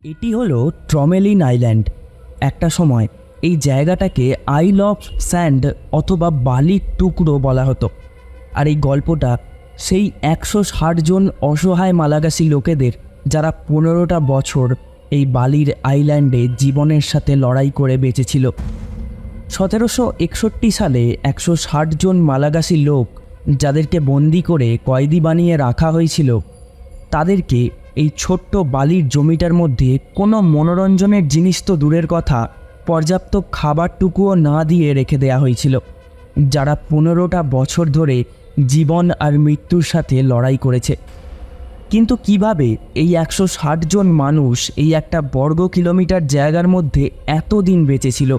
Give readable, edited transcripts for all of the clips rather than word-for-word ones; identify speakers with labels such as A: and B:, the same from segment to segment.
A: এটি হলো ট্রমেলিন আইল্যান্ড। একটা সময় এই জায়গাটাকে আইল অফ স্যান্ড অথবা বালির টুকরো বলা হতো। আর এই গল্পটা সেই 160 জন অসহায় মালাগাসি লোকেদের যারা 15টা বছর এই বালির আইল্যান্ডে জীবনের সাথে লড়াই করে বেঁচেছিল। 1761 সালে 160 জন মালাগাসি লোক যাদেরকে বন্দি করে কয়েদি বানিয়ে রাখা হয়েছিল, তাদেরকে এই ছোট্ট বালির জমিটার মধ্যে কোনো মনোরঞ্জনের জিনিস তো দূরের কথা, পর্যাপ্ত খাবারটুকুও না দিয়ে রেখে দেয়া হয়েছিল, যারা 15টা বছর ধরে জীবন আর মৃত্যুর সাথে লড়াই করেছে। কিন্তু কিভাবে এই 160 জন মানুষ এই একটা বর্গ কিলোমিটার জায়গার মধ্যে এতদিন বেঁচেছিল,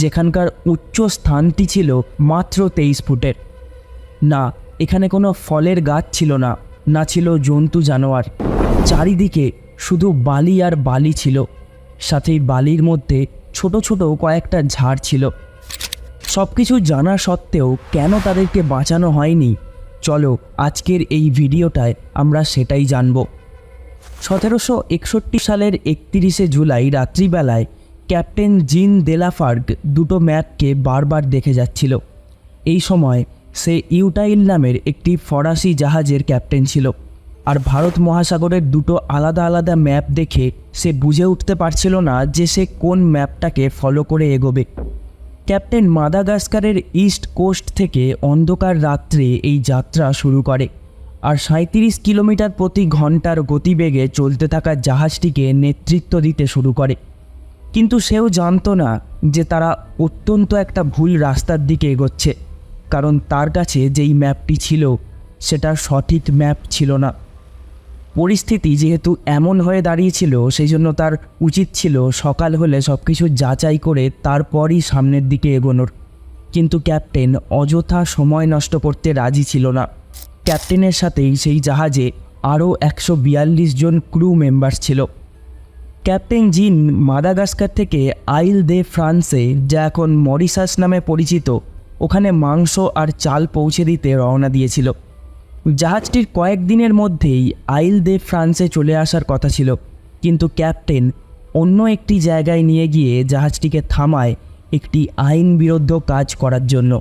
A: যেখানকার উচ্চ স্থানটি ছিল মাত্র 23 ফুটের? না, এখানে কোনো ফলের গাছ ছিল না, না ছিল জন্তু জানোয়ার। চারিদিকে শুধু বালি আর বালি ছিল, সাথে বালির মধ্যে ছোট ছোট কয়েকটা ঝাড় ছিল। সব কিছু জানা সত্ত্বেও কেন তাদেরকে বাঁচানো হয়নি, চলো আজকের এই ভিডিওটায় আমরা সেটাই জানব। 1761 সালের 31শে জুলাই রাত্রিবেলায় ক্যাপ্টেন জিন দেলাফার্গ দুটো ম্যাপকে বারবার দেখে যাচ্ছিল। এই সময় সে ইউটাইল নামের একটি ফরাসি জাহাজের ক্যাপ্টেন ছিল, আর ভারত মহাসাগরের দুটো আলাদা আলাদা ম্যাপ দেখে সে বুঝে উঠতে পারছিল না যে সে কোন ম্যাপটাকে ফলো করে এগোবে। ক্যাপ্টেন মাদাগাস্কারের ইস্ট কোস্ট থেকে অন্ধকার রাত্রে এই যাত্রা শুরু করে, আর 37 কিলোমিটার প্রতি ঘন্টার গতিবেগে চলতে থাকা জাহাজটিকে নেতৃত্ব দিতে শুরু করে। কিন্তু সেও জানতো না যে তারা অত্যন্ত একটা ভুল রাস্তার দিকে এগোচ্ছে, কারণ তার কাছে যেই ম্যাপটি ছিল সেটা সঠিক ম্যাপ ছিল না। পরিস্থিতি যেহেতু এমন হয়ে দাঁড়িয়েছিল, সেই জন্য তার উচিত ছিল সকাল হলে সব কিছু যাচাই করে তারপরই সামনের দিকে এগোনোর। কিন্তু ক্যাপ্টেন অযথা সময় নষ্ট করতে রাজি ছিল না। ক্যাপ্টেনের সাথেই সেই জাহাজে আরও 142 জন ক্রু মেম্বার্স ছিল। ক্যাপ্টেন জিন মাদাগাস্কার থেকে আইল দে ফ্রান্সে, যা এখন মরিশাস নামে পরিচিত, ওখানে মাংস আর চাল পৌঁছে দিতে রওনা দিয়েছিল। জাহাজটির কয়েকদিনের মধ্যেই আইল দে ফ্রান্সে চলে আসার কথা ছিল, কিন্তু ক্যাপ্টেন অন্য একটি জায়গায় নিয়ে গিয়ে জাহাজটিকে থামায় একটি আইন বিরুদ্ধ কাজ করার জন্য,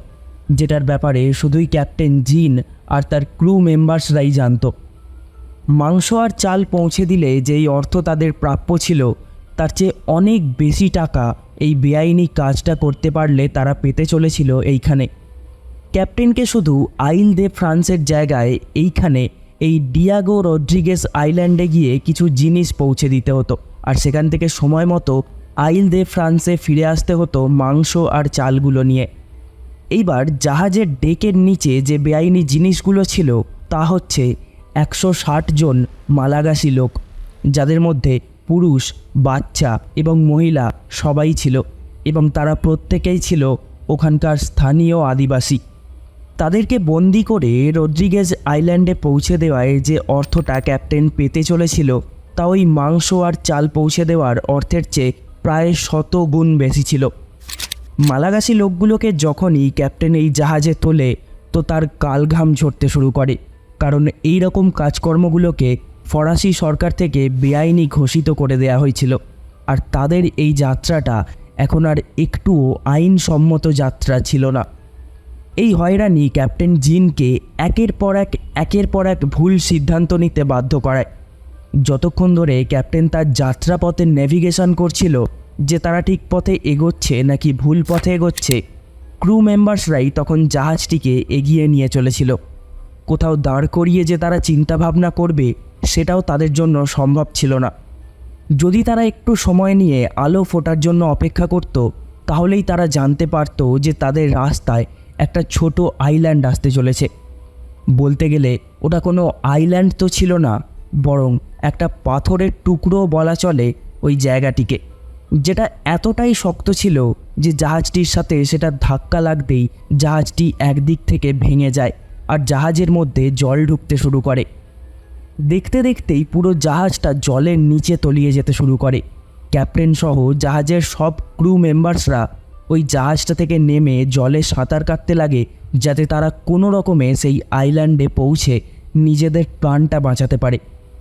A: যেটার ব্যাপারে শুধুই ক্যাপ্টেন জিন আর তার ক্রু মেম্বার্সরাই জানত। মাংস আর চাল পৌঁছে দিলে যেই অর্থ তাদের প্রাপ্য ছিল, তার চেয়ে অনেক বেশি টাকা এই বেআইনি কাজটা করতে পারলে তারা পেতে চলেছিল এইখানে। ক্যাপ্টেনকে শুধু আইল দে ফ্রান্সের জায়গায় এইখানে এই ডিয়াগো রড্রিগেস আইল্যান্ডে গিয়ে কিছু জিনিস পৌঁছে দিতে হতো, আর সেখান থেকে সময় মতো আইল দে ফ্রান্সে ফিরে আসতে হতো মাংস আর চালগুলো নিয়ে। এইবার জাহাজের ডেকের নিচে যে বেআইনি জিনিসগুলো ছিল তা হচ্ছে 160 জন মালাগাসি লোক, যাদের মধ্যে পুরুষ, বাচ্চা এবং মহিলা সবাই ছিল, এবং তারা প্রত্যেকেই ছিল ওখানকার স্থানীয় আদিবাসী। তাদেরকে বন্দি করে রড্রিগেজ আইল্যান্ডে পৌঁছে দেওয়ায় যে অর্থটা ক্যাপ্টেন পেতে চলেছিল, তা ওই মাংস আর চাল পৌঁছে দেওয়ার অর্থের চেয়ে প্রায় 100 গুণ বেশি ছিল। মালাগাসি লোকগুলোকে যখনই ক্যাপ্টেন এই জাহাজে তোলে, তো তার কালঘাম ঝরতে শুরু করে, কারণ এই রকম কাজকর্মগুলোকে ফরাসি সরকার থেকে বেআইনি ঘোষিত করে দেয়া হয়েছিল, আর তাদের এই যাত্রাটা এখন আর একটুও আইনসম্মত যাত্রা ছিল না। এই হয়রানি ক্যাপ্টেন জিনকে একের পর এক ভুল সিদ্ধান্ত নিতে বাধ্য করায়। যতক্ষণ ধরে ক্যাপ্টেন তার যাত্রাপথে নেভিগেশন করছিল যে তারা ঠিক পথে এগোচ্ছে নাকি ভুল পথে এগোচ্ছে, ক্রু মেম্বার্সরাই তখন জাহাজটিকে এগিয়ে নিয়ে চলেছিল। কোথাও দাঁড় করিয়ে যে তারা চিন্তাভাবনা করবে, সেটাও তাদের জন্য সম্ভব ছিল না। যদি তারা একটু সময় নিয়ে আলো ফোটার জন্য অপেক্ষা করত, তাহলেই তারা জানতে পারত যে তাদের রাস্তায় একটা ছোট আইল্যান্ড আসতে চলেছে। বলতে গেলে ওটা কোনো আইল্যান্ড তো ছিল না, বরং একটা পাথরের টুকরো বলা চলে ওই জায়গাটিকে, যেটা এতটাই শক্ত ছিল যে জাহাজটির সাথে সেটা ধাক্কা লাগতেই জাহাজটি একদিক থেকে ভেঙে যায়, আর জাহাজের মধ্যে জল ঢুকতে শুরু করে। দেখতে দেখতেই পুরো জাহাজটা জলের নিচে তলিয়ে যেতে শুরু করে। ক্যাপ্টেন সহ জাহাজের সব ক্রু মেম্বার্সরা ওই জাহাজটা থেকে নেমে জলে সাঁতার কাটতে লাগে, যাতে তারা কোনো রকমে সেই আইল্যান্ডে পৌঁছে নিজেদের প্রাণটা বাঁচাতে পারে,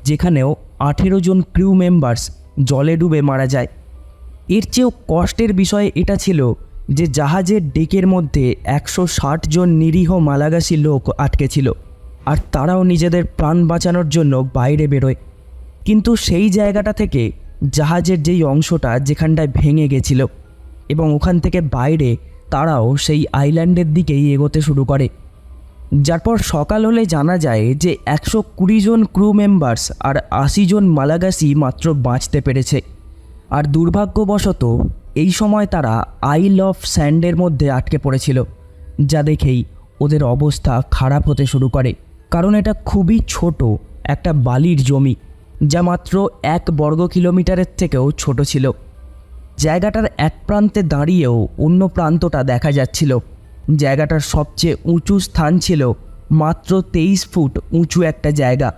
A: যেখানেও 18 জন ক্রু মেম্বার্স জলে ডুবে মারা যায়। এর চেয়েও কষ্টের বিষয় এটা ছিল যে জাহাজের ডেকের মধ্যে 160 জন নিরীহ মালাগাসি লোক আটকে ছিল, আর তারাও নিজেদের প্রাণ বাঁচানোর জন্য বাইরে বেরোয়। কিন্তু সেই জায়গাটা থেকে জাহাজের যেই অংশটা যেখানটায় ভেঙে গেছিল, এবং ওখান থেকে বাইরে তারাও সেই আইল্যান্ডের দিকেই এগোতে শুরু করে। যার পর সকাল হলে জানা যায় যে 120 জন ক্রু মেম্বার্স আর 80 জন মালাগাসি মাত্র বাঁচতে পেরেছে। আর দুর্ভাগ্যবশত এই সময় তারা আইল অফ স্যান্ডের মধ্যে আটকে পড়েছিল, যা দেখেই ওদের অবস্থা খারাপ হতে শুরু করে। কারণ এটা খুবই ছোট একটা বালির জমি, যা মাত্র 1 বর্গ কিলোমিটারের থেকেও ছোট ছিল। জায়গাটার এক প্রান্তে দাঁড়িয়েও অন্য প্রান্তটা দেখা যাচ্ছিল। জায়গাটার সবচেয়ে উঁচু স্থান ছিল মাত্র 23 ফুট উঁচু একটা জায়গা,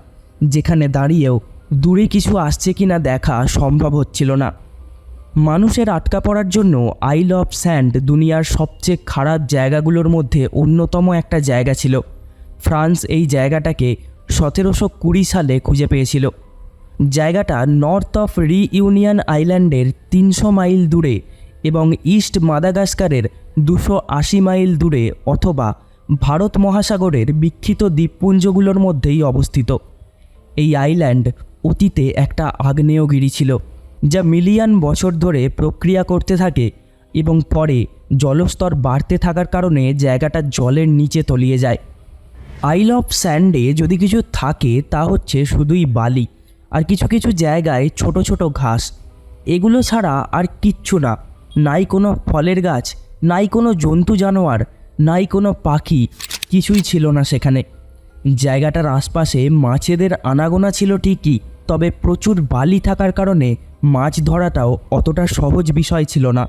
A: যেখানে দাঁড়িয়েও দূরে কিছু আসছে কিনা দেখা সম্ভব হচ্ছিল না। মানুষের আটকা পড়ার জন্য আইল অফ স্যান্ড দুনিয়ার সবচেয়ে খারাপ জায়গাগুলোর মধ্যে অন্যতম একটা জায়গা ছিল। ফ্রান্স এই জায়গাটাকে 1720 সালে খুঁজে পেয়েছিল। জায়গাটা নর্থ অফ রিইউনিয়ন আইল্যান্ডের 300 মাইল দূরে এবং ইস্ট মাদাগাস্কারের 280 মাইল দূরে, অথবা ভারত মহাসাগরের বিক্ষিপ্ত দ্বীপপুঞ্জগুলোর মধ্যেই অবস্থিত। এই আইল্যান্ড অতীতে একটা আগ্নেয়গিরি ছিল, যা মিলিয়ন বছর ধরে প্রক্রিয়া করতে থাকে এবং পরে জলস্তর বাড়তে থাকার কারণে জায়গাটা জলের নিচে তলিয়ে যায়। আইল অফ স্যান্ডে যদি কিছু থাকে তা হচ্ছে শুধুই বালি আর কিছু কিছু জায়গায় ছোট ছোট ঘাস। এগুলো ছাড়া আর কিচ্ছু না। নাই কোনো ফলের গাছ, নাই কোনো জন্তু জানোয়ার, নাই কোনো পাখি, কিছুই ছিল না সেখানে। জায়গাটার আশপাশে মাছেদের আনাগোনা ছিল ঠিকই, তবে প্রচুর বালি থাকার কারণে মাছ ধরাটাও অতটা সহজ বিষয় ছিল না।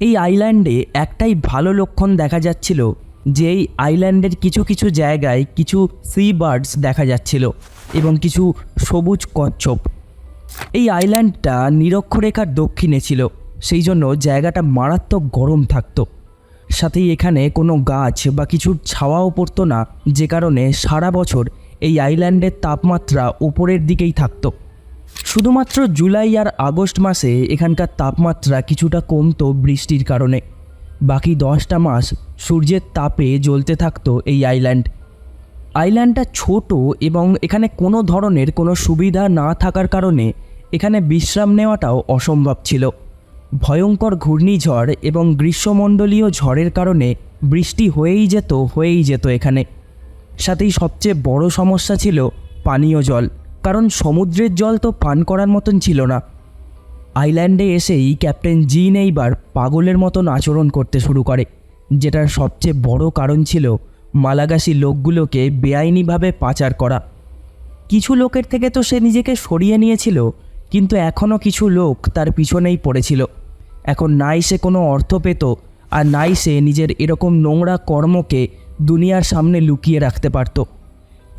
A: এই আইল্যান্ডে একটাই ভালো লক্ষণ দেখা যাচ্ছিল যে এই আইল্যান্ডের কিছু কিছু জায়গায় কিছু সি বার্ডস দেখা যাচ্ছিল এবং কিছু সবুজ কচ্ছপ। এই আইল্যান্ডটা নিরক্ষরেখার দক্ষিণে ছিল, সেই জন্য জায়গাটা মারাত্মক গরম থাকতো। সাথেই এখানে কোনো গাছ বা কিছুর ছাওয়াও পড়তো না, যে কারণে সারা বছর এই আইল্যান্ডের তাপমাত্রা উপরের দিকেই থাকতো। শুধুমাত্র জুলাই আর আগস্ট মাসে এখানকার তাপমাত্রা কিছুটা কমতো বৃষ্টির কারণে। বাকি 10টা মাস সূর্যের তাপে জ্বলতে থাকতো এই আইল্যান্ডটা ছোট এবং এখানে কোনো ধরনের কোনো সুবিধা না থাকার কারণে এখানে বিশ্রাম নেওয়াটাও অসম্ভব ছিল। ভয়ঙ্কর ঘূর্ণিঝড় এবং গ্রীষ্মমণ্ডলীয় ঝড়ের কারণে বৃষ্টি হয়েই যেত এখানে। সাথেই সবচেয়ে বড় সমস্যা ছিল পানীয় জল, কারণ সমুদ্রের জল তো পান করার মতন ছিল না। আইল্যান্ডে এসেই ক্যাপ্টেন জিন এইবার পাগলের মতন আচরণ করতে শুরু করে, যেটার সবচেয়ে বড় কারণ ছিল মালাগাসি লোকগুলোকে বেআইনিভাবে পাচার করা। কিছু লোকের থেকে তো সে নিজেকে সরিয়ে নিয়েছিল, কিন্তু এখনও কিছু লোক তার পিছনেই পড়েছিল। এখন নাই সে কোনো অর্থ পেত, আর নাই সে নিজের এরকম নোংরা কর্মকে দুনিয়ার সামনে লুকিয়ে রাখতে পারত।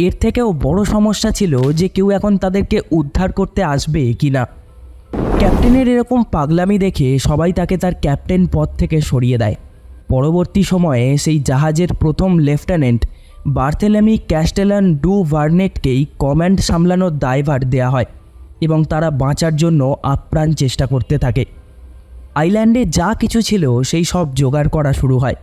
A: এর থেকেও বড় সমস্যা ছিল যে কেউ এখন তাদেরকে উদ্ধার করতে আসবে কি না। ক্যাপ্টেনের এরকম পাগলামি দেখে সবাই তাকে তার ক্যাপ্টেন পদ থেকে সরিয়ে দেয়। পরবর্তী সময়ে সেই জাহাজের প্রথম লেফটেন্যান্ট বার্থেলেমি ক্যাস্টেলান ডু ভার্নেটকেই কমান্ড সামলানোর দায়ভার দেওয়া হয় এবং তারা বাঁচার জন্য আপ্রাণ চেষ্টা করতে থাকে। আইল্যান্ডে যা কিছু ছিল সেই সব জোগাড় করা শুরু হয়।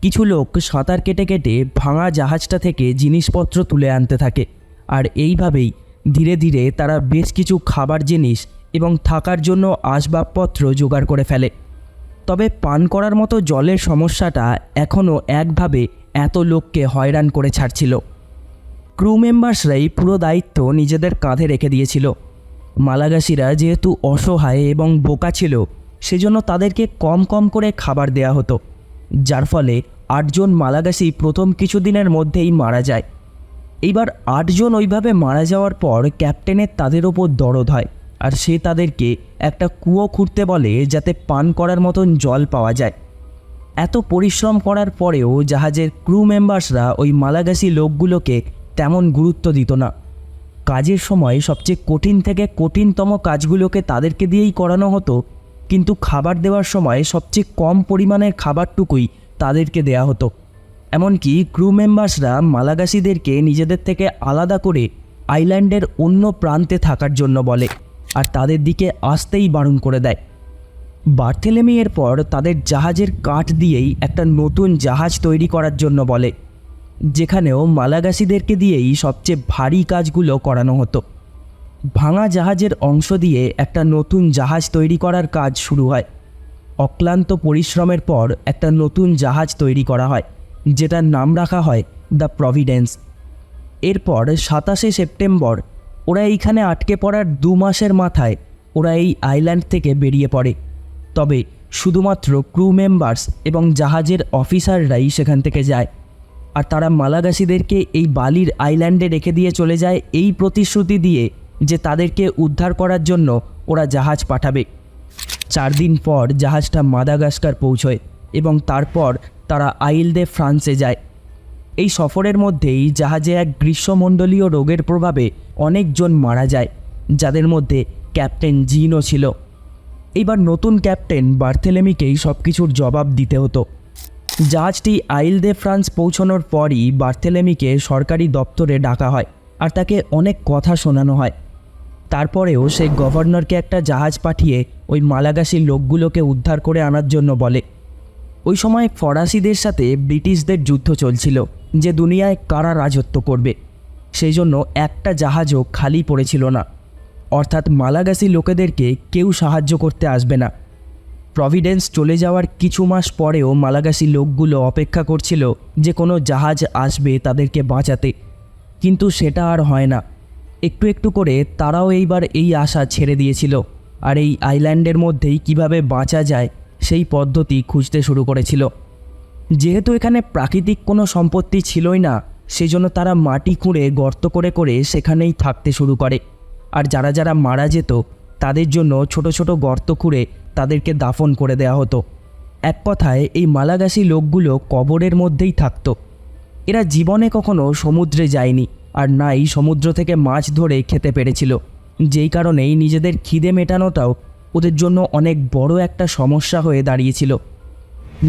A: কিছু লোক সাঁতার কেটে কেটে ভাঙা জাহাজটা থেকে জিনিসপত্র তুলে আনতে থাকে, আর এইভাবেই ধীরে ধীরে তারা বেশ কিছু খাবার জিনিস এবং থাকার জন্য আসবাবপত্র জোগাড় করে ফেলে। তবে পান করার মতো জলের সমস্যাটা এখনও একভাবে এত লোককে হয়রান করে ছাড়ছিল। ক্রু মেম্বার্সরাই পুরো দায়িত্ব নিজেদের কাঁধে রেখে দিয়েছিল। মালাগাসিরা যেহেতু অসহায় এবং বোকা ছিল, সেজন্য তাদেরকে কম কম করে খাবার দেয়া হতো, যার ফলে 8 জন মালাগাসি প্রথম কিছুদিনের মধ্যেই মারা যায়। এইবার 8 জন ওইভাবে মারা যাওয়ার পর ক্যাপ্টেনের তাদের ওপর দরদ হয়, আর সে তাদেরকে একটা কুয়ো খুঁড়তে বলে যাতে পান করার মতন জল পাওয়া যায়। এত পরিশ্রম করার পরেও জাহাজের ক্রু মেম্বার্সরা ওই মালাগাসি লোকগুলোকে তেমন গুরুত্ব দিত না। কাজের সময় সবচেয়ে কঠিন থেকে কঠিনতম কাজগুলোকে তাদেরকে দিয়েই করানো হতো, কিন্তু খাবার দেওয়ার সময় সবচেয়ে কম পরিমাণের খাবারটুকুই তাদেরকে দেয়া হতো। এমনকি ক্রু মেম্বার্সরা মালাগাসিদেরকে নিজেদের থেকে আলাদা করে আইল্যান্ডের অন্য প্রান্তে থাকার জন্য বলে, আর তাদের দিকে আসতেই বারণ করে দেয়। বার্থেলেমি এরপর তাদের জাহাজের কাঠ দিয়েই একটা নতুন জাহাজ তৈরি করার জন্য বলে, যেখানেও মালাগাসিদেরকে দিয়েই সবচেয়ে ভারী কাজগুলো করানো হতো। ভাঙা জাহাজের অংশ দিয়ে একটা নতুন জাহাজ তৈরি করার কাজ শুরু হয়। অক্লান্ত পরিশ্রমের পর একটা নতুন জাহাজ তৈরি করা হয়, যেটার নাম রাখা হয় দ্য প্রভিডেন্স। এরপর 27শে সেপ্টেম্বর ওরা এইখানে আটকে পড়ার 2 মাসের মাথায় ওরা এই আইল্যান্ড থেকে বেরিয়ে পড়ে। তবে শুধুমাত্র ক্রু মেম্বার্স এবং জাহাজের অফিসাররাই সেখান থেকে যায়। আর তারা মালাগাসিদেরকে এই বালির আইল্যান্ডে রেখে দিয়ে চলে যায় এই প্রতিশ্রুতি দিয়ে যে তাদেরকে উদ্ধার করার জন্য ওরা জাহাজ পাঠাবে। 4 দিন পর জাহাজটা মাদাগাস্কার পৌঁছয় এবং তারপর তারা আইল দে ফ্রান্সে যায়। এই সফরের মধ্যেই জাহাজে এক গ্রীষ্মমণ্ডলীয় রোগের প্রভাবে অনেকজন মারা যায়, যাদের মধ্যে ক্যাপ্টেন জিনও ছিল। এইবার নতুন ক্যাপ্টেন বার্থেলেমিকেই সব কিছুর জবাব দিতে হতো। জাহাজটি আইল দে ফ্রান্স পৌঁছানোর পরই বার্থেলেমিকে সরকারি দপ্তরে ডাকা হয় আর তাকে অনেক কথা শোনানো হয়। তারপরেও সে গভর্নরকে একটা জাহাজ পাঠিয়ে ওই মালাগাসি লোকগুলোকে উদ্ধার করে আনার জন্য বলে। ওই সময় ফরাসিদের সাথে ব্রিটিশদের যুদ্ধ চলছিল যে দুনিয়ায় কারা রাজত্ব করবে, সেই জন্য একটা জাহাজও খালি পড়েছিল না। অর্থাৎ মালাগাসি লোকেদেরকে কেউ সাহায্য করতে আসবে না। প্রভিডেন্স চলে যাওয়ার কিছু মাস পরেও মালাগাসি লোকগুলো অপেক্ষা করছিল যে কোনো জাহাজ আসবে তাদেরকে বাঁচাতে, কিন্তু সেটা আর হয় না। একটু একটু করে তারাও এইবার এই আশা ছেড়ে দিয়েছিল আর এই আইল্যান্ডের মধ্যেই কিভাবে বাঁচা যায় সেই পদ্ধতি খুঁজতে শুরু করেছিল। যেহেতু এখানে প্রাকৃতিক কোনো সম্পত্তি ছিলই না, সেজন্য তারা মাটি খুঁড়ে গর্ত করে করে সেখানেই থাকতে শুরু করে। আর যারা যারা মারা যেত তাদের জন্য ছোট ছোট গর্ত খুঁড়ে তাদেরকে দাফন করে দেওয়া হতো। এক কথায় এই মালাগাসি লোকগুলো কবরের মধ্যেই থাকতো। এরা জীবনে কখনো সমুদ্রে যায়নি আর নাই সমুদ্র থেকে মাছ ধরে খেতে পেরেছিল, যেই কারণেই নিজেদের খিদে মেটানোটাও ওদের জন্য অনেক বড় একটা সমস্যা হয়ে দাঁড়িয়েছিল।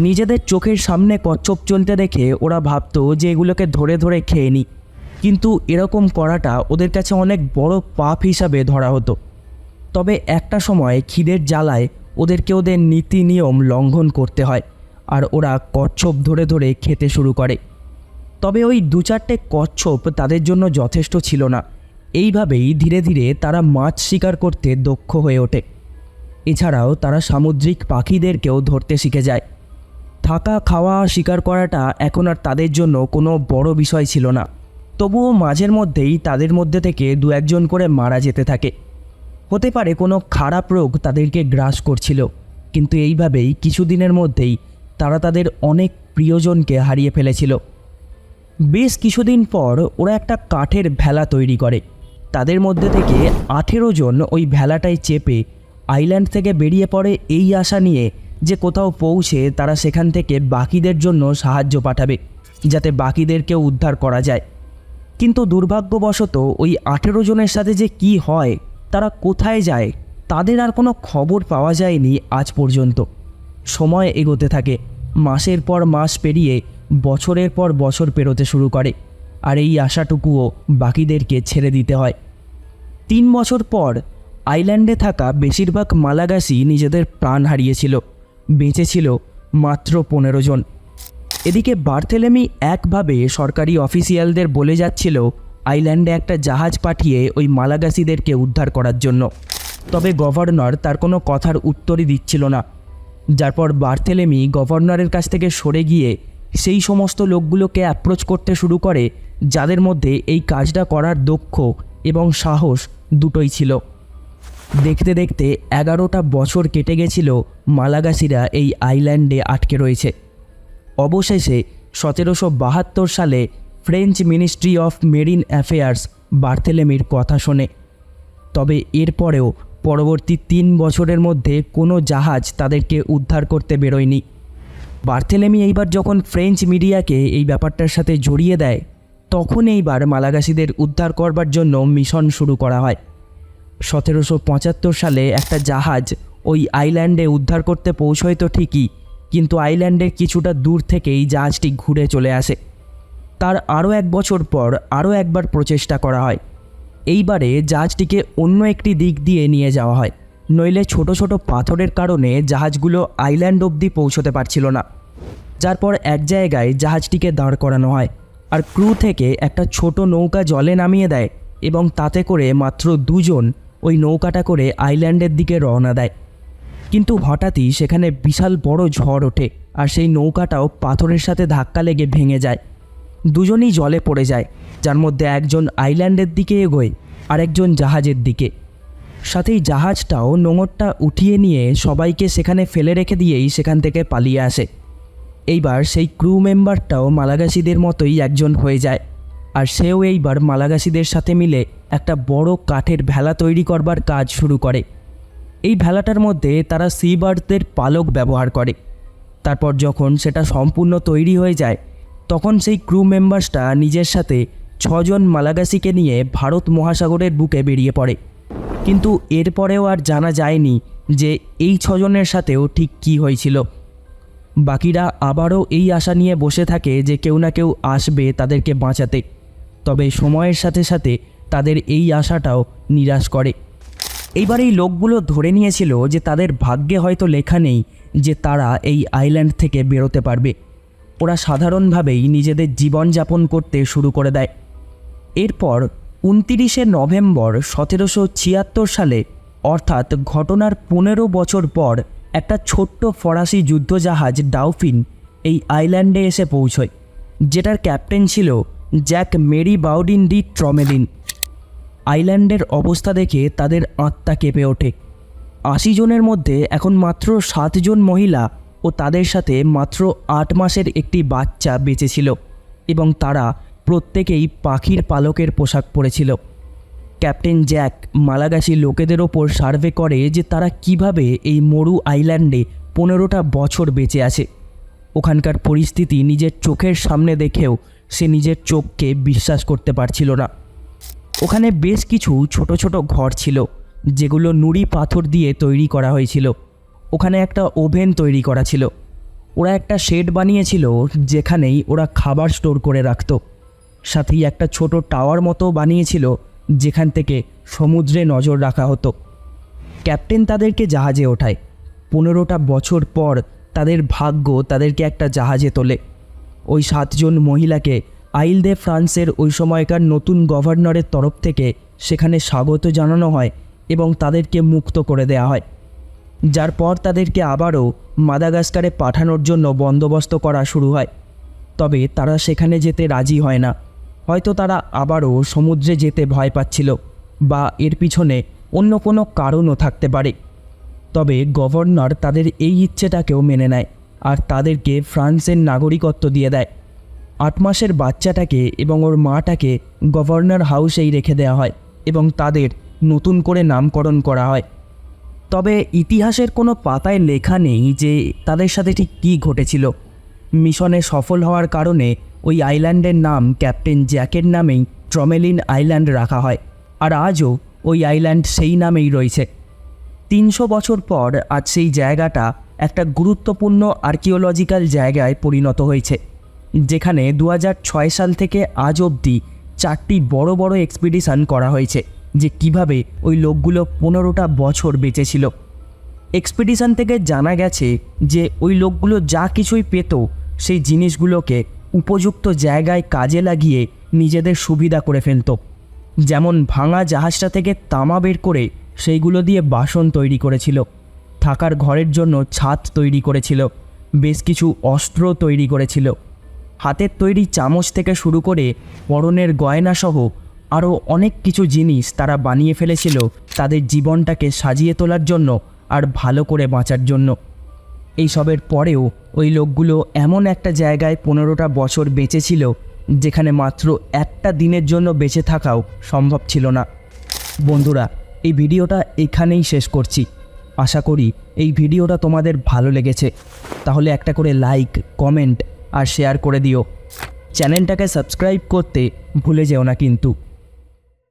A: নিজেদের চোখের সামনে কচ্ছপ চলতে দেখে ওরা ভাবতো যে এগুলোকে ধরে ধরে খেয়ে নিই, কিন্তু এরকম করাটা ওদের কাছে অনেক বড় পাপ হিসাবে ধরা হতো। তবে একটা সময় খিদের জ্বালায় ওদেরকে ওদের নীতি নিয়ম লঙ্ঘন করতে হয় আর ওরা কচ্ছপ ধরে ধরে খেতে শুরু করে। তবে ওই 2-4টে কচ্ছপ তাদের জন্য যথেষ্ট ছিল না। এইভাবেই ধীরে ধীরে তারা মাছ শিকার করতে দক্ষ হয়ে ওঠে। এছাড়াও তারা সামুদ্রিক পাখিদেরকেও ধরতে শিখে যায়। থাকা খাওয়া শিকার করাটা এখন আর তাদের জন্য কোনো বড় বিষয় ছিল না। তবুও মাঝের মধ্যেই তাদের মধ্যে থেকে 2-1জন করে মারা যেতে থাকে। হতে পারে কোনো খারাপ রোগ তাদেরকে গ্রাস করছিল, কিন্তু এইভাবেই কিছুদিনের মধ্যেই তারা তাদের অনেক প্রিয়জনকে হারিয়ে ফেলেছিল। বেশ কিছুদিন পর ওরা একটা কাঠের ভেলা তৈরি করে। তাদের মধ্যে থেকে 18 জন ওই ভেলাটায় চেপে আইল্যান্ড থেকে বেরিয়ে পড়ে এই আশা নিয়ে যে কোথাও পৌঁছে তারা সেখান থেকে বাকিদের জন্য সাহায্য পাঠাবে, যাতে বাকিদেরকেও উদ্ধার করা যায়। কিন্তু দুর্ভাগ্যবশত ওই 18 জনের সাথে যে কি হয়, তারা কোথায় যায়, তাদের আর কোনো খবর পাওয়া যায়নি আজ পর্যন্ত। সময় এগোতে থাকে, মাসের পর মাস পেরিয়ে বছরের পর বছর পেরোতে শুরু করে, আর এই আশাটুকুও বাকিদেরকে ছেড়ে দিতে হয়। 3 বছর পর আইল্যান্ডে থাকা বেশিরভাগ মালাগাসি নিজেদের প্রাণ হারিয়েছিল, বেঁচে ছিল মাত্র 15 জন। এদিকে বার্থেলেমি একভাবে সরকারি অফিসিয়ালদের বলে যাচ্ছিল আইল্যান্ডে একটা জাহাজ পাঠিয়ে ওই মালাগাসিদেরকে উদ্ধার করার জন্য। তবে গভর্নর তার কোনো কথার উত্তরই দিচ্ছিল না, যার পর বার্থেলেমি গভর্নরের কাছ থেকে সরে গিয়ে সেই সমস্ত লোকগুলোকে অ্যাপ্রোচ করতে শুরু করে যাদের মধ্যে এই কাজটা করার দক্ষ এবং সাহস দুটোই ছিল। দেখতে দেখতে 11টা বছর কেটে গেছিল মালাগাসিরা এই আইল্যান্ডে আটকে রয়েছে। অবশেষে 1772 সালে French ministry of marine affairs বার্থেলেমির কথা শোনে। তবে এরপরেও পরবর্তী 3 বছরের মধ্যে কোনো জাহাজ তাদেরকে উদ্ধার করতে বেরোয়নি। বার্থেলেমি এইবার যখন ফ্রেঞ্চ মিডিয়াকে এই ব্যাপারটার সাথে জড়িয়ে দেয়, তখন এইবার মালাগাসিদের উদ্ধার করবার জন্য মিশন শুরু করা হয়। 1775 সালে একটা জাহাজ ওই আইল্যান্ডে উদ্ধার করতে পৌঁছয় তো ঠিকই, কিন্তু আইল্যান্ডের কিছুটা দূর থেকেই জাহাজটি ঘুরে চলে আসে। তার আরও 1 বছর পর আরও একবার প্রচেষ্টা করা হয়। এইবারে জাহাজটিকে অন্য একটি দিক দিয়ে নিয়ে যাওয়া হয়, নইলে ছোট ছোট পাথরের কারণে জাহাজগুলো আইল্যান্ড অবধি পৌঁছতে পারছিল না। যার পর এক জায়গায় জাহাজটিকে দাঁড় করানো হয়, আর ক্রু থেকে একটা ছোট নৌকা জলে নামিয়ে দেয় এবং তাতে করে মাত্র 2 জন ওই নৌকাটা করে আইল্যান্ডের দিকে রওনা দেয়। কিন্তু হঠাৎই সেখানে বিশাল বড় ঝড় ওঠে, আর সেই নৌকাটাও পাথরের সাথে ধাক্কা লেগে ভেঙে যায়। দুজনেই জলে পড়ে যায়, যার মধ্যে একজন আইল্যান্ডের দিকে এগোয় আর একজন জাহাজের দিকে। সাথেই জাহাজটাও নোঙরটা উঠিয়ে নিয়ে সবাইকে সেখানে ফেলে রেখে দিয়েই সেখান থেকে পালিয়ে আসে। এইবার সেই ক্রু মেম্বারটাও মালাগাসিদের মতোই একজন হয়ে যায়, আর সেও এইবার মালাগাসিদের সাথে মিলে একটা বড় কাঠের ভেলা তৈরি করবার কাজ শুরু করে। এই ভেলাটার মধ্যে তারা সি বার্ডদের পালক ব্যবহার করে। তারপর যখন সেটা সম্পূর্ণ তৈরি হয়ে যায়, তখন সেই ক্রু মেম্বার্সটা নিজের সাথে 6 জন মালাগাসিকে নিয়ে ভারত মহাসাগরের বুকে বেরিয়ে পড়ে। কিন্তু এরপরেও আর জানা যায়নি যে এই 6 জনের সাথেও ঠিক কী হয়েছিল। বাকিরা আবারও এই আশা নিয়ে বসে থাকে যে কেউ না কেউ আসবে তাদেরকে বাঁচাতে। তবে সময়ের সাথে সাথে তাদের এই আশাটাও নিরাশ করে। এইবার এই লোকগুলো ধরে নিয়েছিল যে তাদের ভাগ্যে হয়তো লেখা নেই যে তারা এই আইল্যান্ড থেকে বেরোতে পারবে। ওরা সাধারণভাবেই নিজেদের জীবনযাপন করতে শুরু করে দেয়। এরপর 29শে নভেম্বর 1776 সালে, অর্থাৎ ঘটনার 15 বছর পর, একটা ছোট্ট ফরাসি যুদ্ধজাহাজ ডাউফিন এই আইল্যান্ডে এসে পৌঁছয়, যেটার ক্যাপ্টেন ছিল জ্যাক মেরি বাউডিন ডি ট্রমেলিন। আইল্যান্ডের অবস্থা দেখে তাদের আত্মা কেঁপে ওঠে। 80 জনের মধ্যে এখন মাত্র 7 জন মহিলা ও তাদের সাথে মাত্র 8 মাসের একটি বাচ্চা বেঁচে ছিল, এবং তারা প্রত্যেকেই পাখির পালকের পোশাক পরেছিল। ক্যাপ্টেন জ্যাক মালাগাসি লোকেদের ওপর সার্ভে করে যে তারা কিভাবে এই মরু আইল্যান্ডে 15টা বছর বেঁচে আছে। ওখানকার পরিস্থিতি নিজের চোখের সামনে দেখেও সে নিজের চোখকে বিশ্বাস করতে পারছিল না। ওখানে বেশ কিছু ছোট ছোট ঘর ছিল, যেগুলো নুড়ি পাথর দিয়ে তৈরি করা হয়েছিল। ওখানে একটা ওভেন তৈরি করা ছিল। ওরা একটা শেড বানিয়েছিল যেখানেই ওরা খাবার স্টোর করে রাখত। সাথেই একটা ছোট টাওয়ার মতো বানিয়েছিল যেখান থেকে সমুদ্রে নজর রাখা হতো। ক্যাপ্টেন তাদেরকে জাহাজে ওঠায়। 15টা বছর পর তাদের ভাগ্য তাদেরকে একটা জাহাজে তোলে। ওই 7 জন মহিলাকে আইল দে ফ্রান্সের ওই সময়কার নতুন গভর্নরের তরফ থেকে সেখানে স্বাগত জানানো হয় এবং তাদেরকে মুক্ত করে দেওয়া হয়। যার পর তাদেরকে আবারও মাদাগাস্কারে পাঠানোর জন্য বন্দোবস্ত করা শুরু হয়। তবে তারা সেখানে যেতে রাজি হয় না। হয়তো তারা আবারও সমুদ্রে যেতে ভয় পাচ্ছিল, বা এর পিছনে অন্য কোনো কারণও থাকতে পারে। তবে গভর্নর তাদের এই ইচ্ছেটাকেও মেনে নেয় আর তাদেরকে ফ্রান্সের নাগরিকত্ব দিয়ে দেয়। 8 মাসের বাচ্চাটাকে এবং ওর মাটাকে গভর্নর হাউসেই রেখে দেওয়া হয় এবং তাদের নতুন করে নামকরণ করা হয়। তবে ইতিহাসের কোনো পাতায় লেখা নেই যে তাদের সাথে ঠিক কী ঘটেছিল। মিশনে সফল হওয়ার কারণে ওই আইল্যান্ডের নাম ক্যাপ্টেন জ্যাকের নামেই ট্রমেলিন আইল্যান্ড রাখা হয়, আর আজও ওই আইল্যান্ড সেই নামেই রয়েছে। 300 বছর পর আজ সেই জায়গাটা একটা গুরুত্বপূর্ণ আর্কিওলজিক্যাল জায়গায় পরিণত হয়েছে, যেখানে 2006 সাল থেকে আজ অবধি 4টি বড় বড় এক্সপিডিশন করা হয়েছে যে কিভাবে ওই লোকগুলো 15টা বছর বেঁচে ছিল। এক্সপিডিশন থেকে জানা গেছে যে ওই লোকগুলো যা কিছুই পেত সেই জিনিসগুলোকে উপযুক্ত জায়গায় কাজে লাগিয়ে নিজেদের সুবিধা করে ফেলত। যেমন ভাঙা জাহাজটা থেকে তামা বের করে সেইগুলো দিয়ে বাসন তৈরি করেছিল, থাকার ঘরের জন্য ছাদ তৈরি করেছিল, বেশ কিছু অস্ত্র তৈরি করেছিল, হাতের তৈরি চামচ থেকে শুরু করে পরনের গয়নাসহ আরও অনেক কিছু জিনিস তারা বানিয়ে ফেলেছিল তাদের জীবনটাকে সাজিয়ে তোলার জন্য আর ভালো করে বাঁচার জন্য। এইসবের পরেও ওই লোকগুলো এমন একটা জায়গায় 15টা বছর বেঁচে ছিল যেখানে মাত্র একটা দিনের জন্য বেঁচে থাকাও সম্ভব ছিল না। বন্ধুরা, এই ভিডিওটা এখানেই শেষ করছি। আশা করি এই ভিডিওটা তোমাদের ভালো লেগেছে। তাহলে একটা করে লাইক, কমেন্ট আর শেয়ার করে দিও। চ্যানেলটাকে সাবস্ক্রাইব করতে ভুলে যেও না কিন্তু।